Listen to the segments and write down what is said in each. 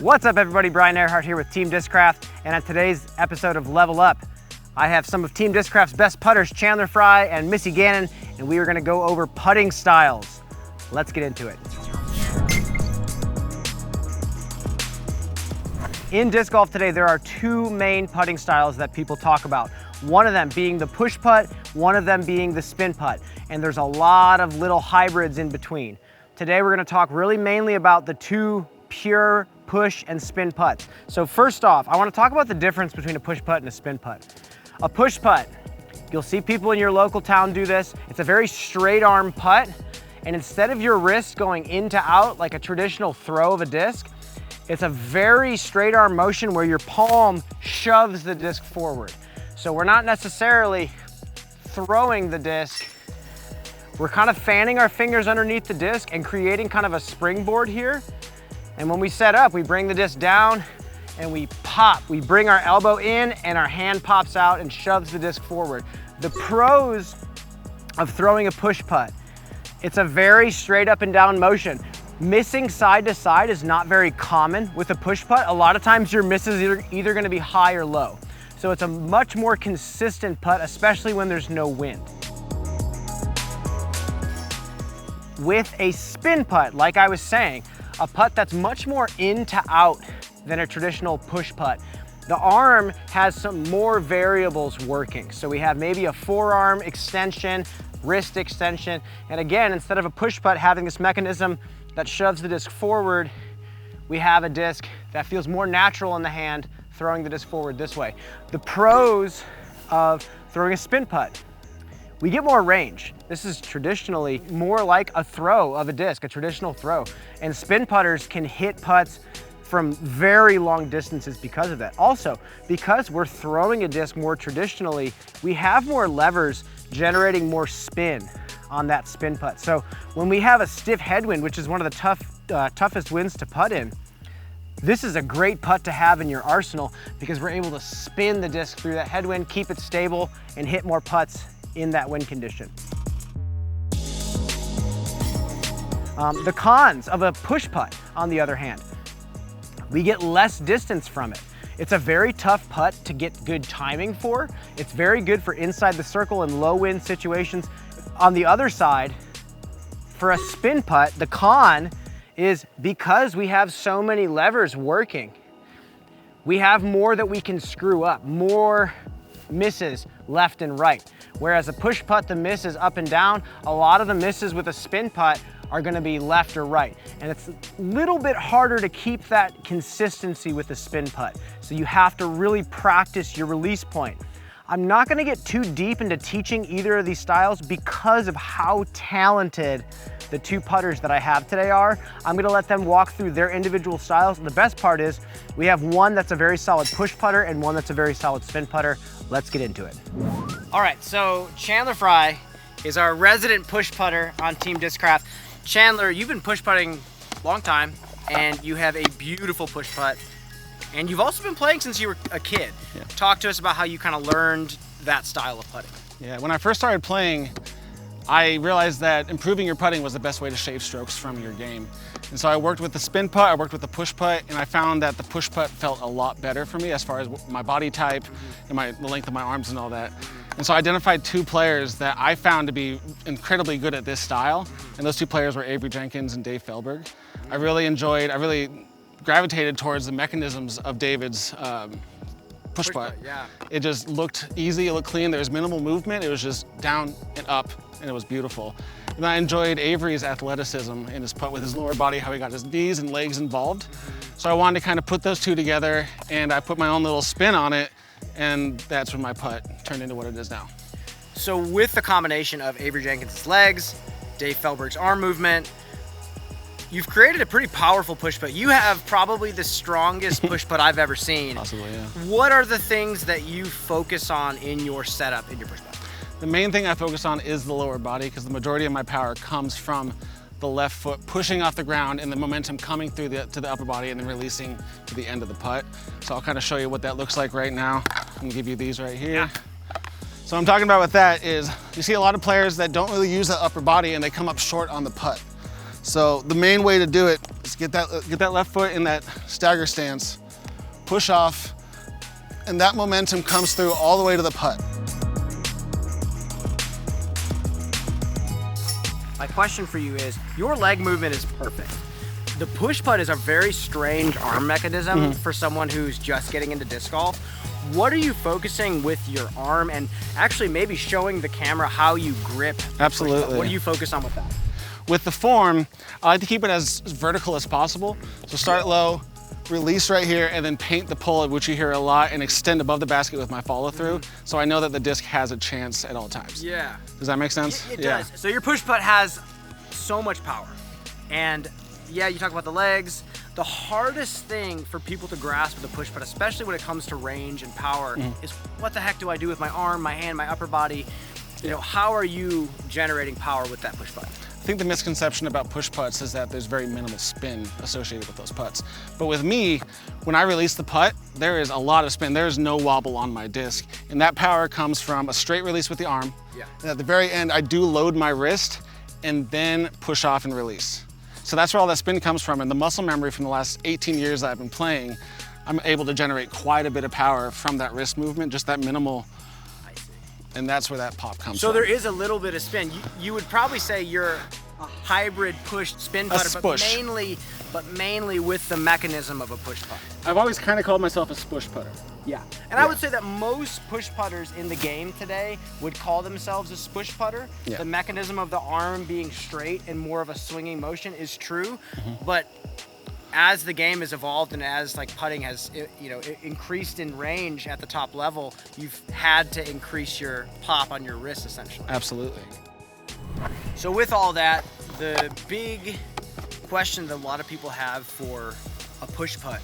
What's up everybody, Brian Earhart here with Team Discraft, and on today's episode of Level Up, I have some of Team Discraft's best putters, Chandler Fry and Missy Gannon, and we are gonna go over putting styles. Let's get into it. In disc golf today, there are two main putting styles that people talk about. One of them being the push putt, one of them being the spin putt, and there's a lot of little hybrids in between. Today we're gonna talk really mainly about the two pure push and spin putts. So first off, I wanna talk about the difference between a push putt and a spin putt. A push putt, you'll see people in your local town do this. It's a very straight arm putt, and instead of your wrist going in to out like a traditional throw of a disc, it's a very straight arm motion where your palm shoves the disc forward. So we're not necessarily throwing the disc, we're kind of fanning our fingers underneath the disc and creating kind of a springboard here. And when we set up, we bring the disc down and we pop. We bring our elbow in and our hand pops out and shoves the disc forward. The pros of throwing a push putt, it's a very straight up and down motion. Missing side to side is not very common with a push putt. A lot of times your misses are either gonna be high or low. So it's a much more consistent putt, especially when there's no wind. With a spin putt, like I was saying, a putt that's much more in to out than a traditional push putt. The arm has some more variables working. So we have maybe a forearm extension, wrist extension, and again, instead of a push putt having this mechanism that shoves the disc forward, we have a disc that feels more natural in the hand, throwing the disc forward this way. The pros of throwing a spin putt, we get more range. This is traditionally more like a throw of a disc, a traditional throw. And spin putters can hit putts from very long distances because of that. Also, because we're throwing a disc more traditionally, we have more levers generating more spin on that spin putt. So when we have a stiff headwind, which is one of the toughest winds to putt in, this is a great putt to have in your arsenal because we're able to spin the disc through that headwind, keep it stable, and hit more putts in that wind condition. The cons of a push putt, on the other hand, we get less distance from it. It's a very tough putt to get good timing for. It's very good for inside the circle and low wind situations. On the other side, for a spin putt, the con is because we have so many levers working, we have more that we can screw up, more misses left and right. Whereas a push putt, the miss is up and down. A lot of the misses with a spin putt are gonna be left or right. And it's a little bit harder to keep that consistency with a spin putt. So you have to really practice your release point. I'm not gonna get too deep into teaching either of these styles because of how talented the two putters that I have today are. I'm gonna let them walk through their individual styles. And the best part is we have one that's a very solid push putter and one that's a very solid spin putter. Let's get into it. All right, so Chandler Fry is our resident push putter on Team Discraft. Chandler, you've been push putting a long time and you have a beautiful push putt. And you've also been playing since you were a kid. Yeah. Talk to us about how you kind of learned that style of putting. Yeah, when I first started playing, I realized that improving your putting was the best way to shave strokes from your game. And so I worked with the spin putt, I worked with the push putt, and I found that the push putt felt a lot better for me as far as my body type and the length of my arms and all that. And so I identified two players that I found to be incredibly good at this style. And those two players were Avery Jenkins and Dave Feldberg. I really gravitated towards the mechanisms of David's push putt. Yeah. It just looked easy, it looked clean, there was minimal movement, it was just down and up, and it was beautiful. And I enjoyed Avery's athleticism in his putt with his lower body, how he got his knees and legs involved. So I wanted to kind of put those two together, and I put my own little spin on it, and that's when my putt turned into what it is now. So with the combination of Avery Jenkins' legs, Dave Feldberg's arm movement, you've created a pretty powerful push putt. You have probably the strongest push putt I've ever seen. Possibly, yeah. What are the things that you focus on in your setup, in your push putt? The main thing I focus on is the lower body because the majority of my power comes from the left foot pushing off the ground and the momentum coming through to the upper body and then releasing to the end of the putt. So I'll kind of show you what that looks like right now. I'm gonna give you these right here. Yeah. So what I'm talking about with that is you see a lot of players that don't really use the upper body and they come up short on the putt. So the main way to do it is Get that left foot in that stagger stance, push off, and that momentum comes through all the way to the putt. My question for you is, your leg movement is perfect. The push putt is a very strange arm mechanism for someone who's just getting into disc golf. What are you focusing with your arm, and actually maybe showing the camera how you grip? Absolutely. What do you focus on with that? With the form, I like to keep it as vertical as possible. So start low, release right here, and then paint the pull, which you hear a lot, and extend above the basket with my follow through. So I know that the disc has a chance at all times. Yeah. Does that make sense? It does. So your push putt has so much power. And yeah, you talk about the legs. The hardest thing for people to grasp with a push putt, especially when it comes to range and power, is what the heck do I do with my arm, my hand, my upper body? You know, how are you generating power with that push putt? I think the misconception about push putts is that there's very minimal spin associated with those putts. But with me, when I release the putt, there is a lot of spin. There is no wobble on my disc. And that power comes from a straight release with the arm. Yeah. And at the very end, I do load my wrist and then push off and release. So that's where all that spin comes from. And the muscle memory from the last 18 years that I've been playing, I'm able to generate quite a bit of power from that wrist movement, just that minimal. And that's where that pop comes from. So there is a little bit of spin. You would probably say you're a hybrid push spin putter, but mainly with the mechanism of a push putt. I've always kind of called myself a spush putter. Yeah. And I would say that most push putters in the game today would call themselves a spush putter. Yeah. The mechanism of the arm being straight and more of a swinging motion is true, but as the game has evolved and as like putting has increased in range at the top level, you've had to increase your pop on your wrist essentially. Absolutely. So with all that, the big question that a lot of people have for a push putt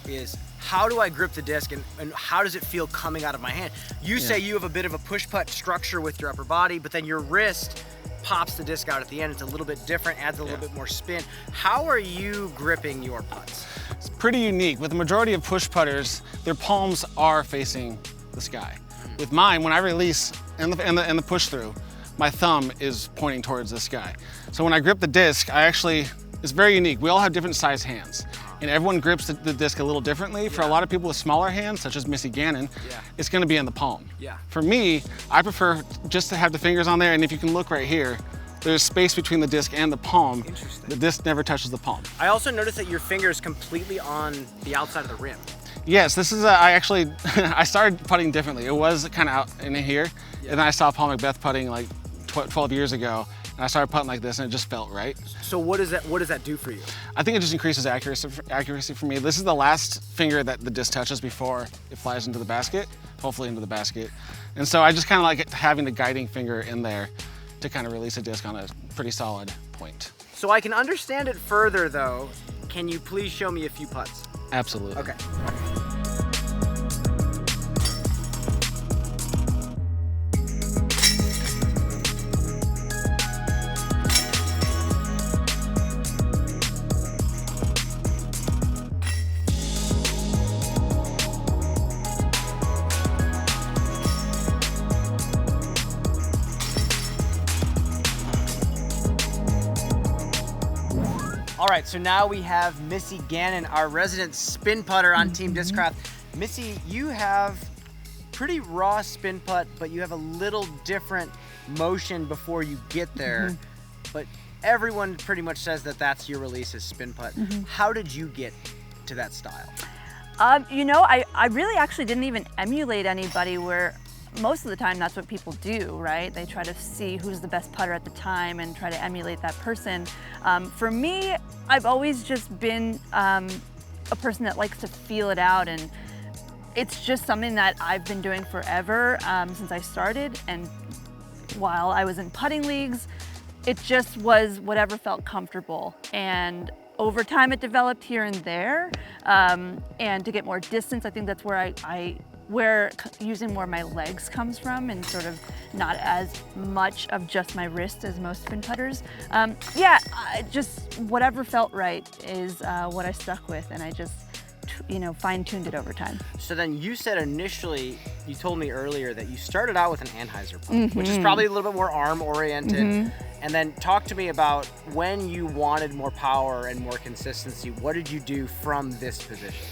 is, how do I grip the disc and how does it feel coming out of my hand? You say you have a bit of a push putt structure with your upper body, but then your wrist pops the disc out at the end. It's a little bit different, adds a little bit more spin. How are you gripping your putts? It's pretty unique. With the majority of push putters, their palms are facing the sky. With mine, when I release and the push through, my thumb is pointing towards the sky. So when I grip the disc, it's very unique. We all have different size hands, and everyone grips the disc a little differently. For a lot of people with smaller hands, such as Missy Gannon, it's gonna be in the palm. Yeah. For me, I prefer just to have the fingers on there, and if you can look right here, there's space between the disc and the palm. Interesting. The disc never touches the palm. I also noticed that your finger is completely on the outside of the rim. Yes, this is I started putting differently. It was kind of out in here, and then I saw Paul Macbeth putting like 12 years ago, and I started putting like this, and it just felt right. So what does that do for you? I think it just increases accuracy for me. This is the last finger that the disc touches before it flies into the basket, hopefully into the basket. And so I just kind of like having the guiding finger in there to kind of release a disc on a pretty solid point. So I can understand it further though. Can you please show me a few putts? Absolutely. Okay. All right, so now we have Missy Gannon, our resident spin putter on Team Discraft. Missy, you have pretty raw spin putt, but you have a little different motion before you get there. But everyone pretty much says that that's your release is spin putt. How did you get to that style? You know, I really actually didn't even emulate anybody, where most of the time that's what people do, right? They try to see who's the best putter at the time and try to emulate that person. For me, I've always just been a person that likes to feel it out, and it's just something that I've been doing forever since I started. And while I was in putting leagues, it just was whatever felt comfortable. And over time it developed here and there. And to get more distance, I think that's where where using more of my legs comes from, and sort of not as much of just my wrist as most spin putters. Just whatever felt right is what I stuck with, and I just fine-tuned it over time. So then you said initially, you told me earlier that you started out with an Anheuser putt, which is probably a little bit more arm-oriented. And then talk to me about when you wanted more power and more consistency. What did you do from this position?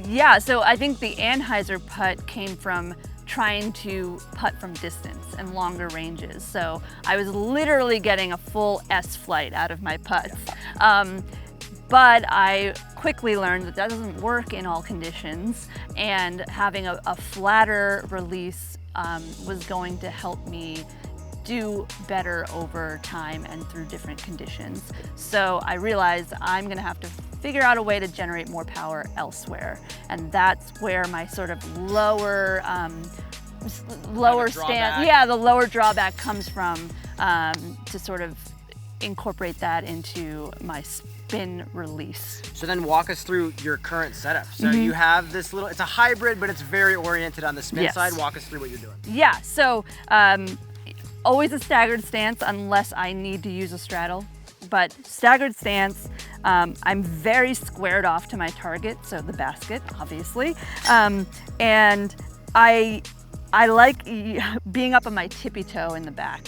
Yeah, so I think the Anheuser putt came from trying to putt from distance and longer ranges. So I was literally getting a full S flight out of my putts. But I quickly learned that doesn't work in all conditions, and having a flatter release was going to help me do better over time and through different conditions. So I realized I'm gonna have to figure out a way to generate more power elsewhere. And that's where my sort of lower stance, the lower drawback comes from, to sort of incorporate that into my spin release. So then walk us through your current setup. So you have this little, it's a hybrid, but it's very oriented on the spin side. Walk us through what you're doing. Yeah, so always a staggered stance unless I need to use a straddle. But staggered stance, I'm very squared off to my target, so the basket, obviously. And I like being up on my tippy toe in the back.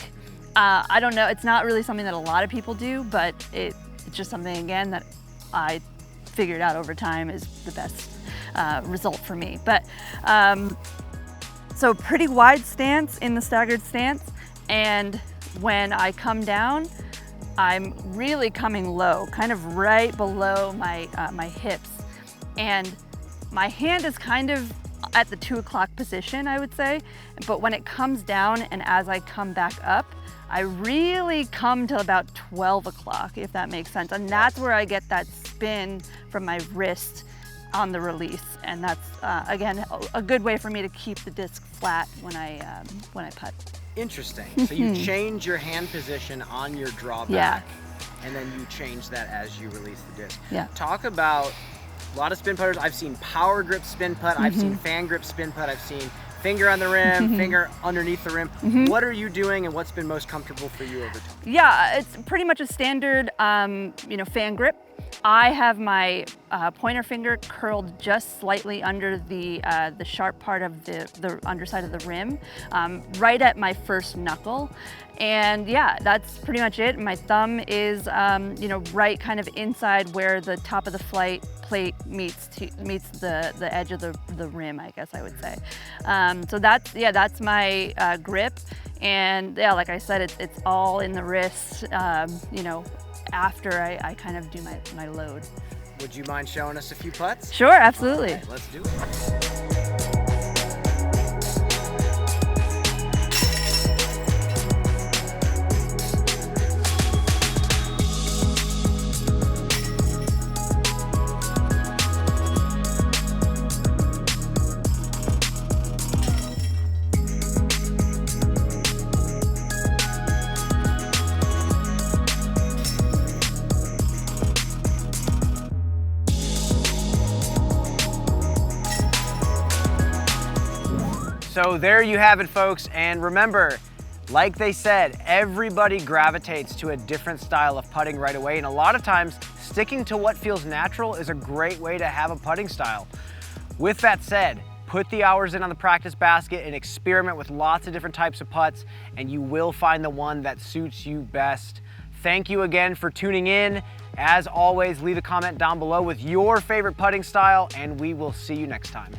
I don't know, it's not really something that a lot of people do, but it's just something, again, that I figured out over time is the best result for me. But so pretty wide stance in the staggered stance, and when I come down, I'm really coming low, kind of right below my my hips, and my hand is kind of at the 2 o'clock position, I would say. But when it comes down and as I come back up, I really come to about 12 o'clock, if that makes sense. And that's where I get that spin from my wrist on the release. And that's, again, a good way for me to keep the disc flat when I putt. Interesting. So you change your hand position on your drawback, and then you change that as you release the disc. Yeah. Talk about a lot of spin putters. I've seen power grip spin putt. I've seen fan grip spin putt. I've seen finger on the rim, finger underneath the rim. What are you doing, and what's been most comfortable for you over time? Yeah, it's pretty much a standard, fan grip. I have my pointer finger curled just slightly under the sharp part of the underside of the rim, right at my first knuckle. And yeah, that's pretty much it. My thumb is, right kind of inside where the top of the plate meets the edge of the rim, I guess I would say. So that's my grip. And yeah, like I said, it's all in the wrist, after I kind of do my load. Would you mind showing us a few putts? Sure, absolutely. All right, let's do it. So there you have it, folks. And remember, like they said, everybody gravitates to a different style of putting right away. And a lot of times, sticking to what feels natural is a great way to have a putting style. With that said, put the hours in on the practice basket and experiment with lots of different types of putts, and you will find the one that suits you best. Thank you again for tuning in. As always, leave a comment down below with your favorite putting style, and we will see you next time.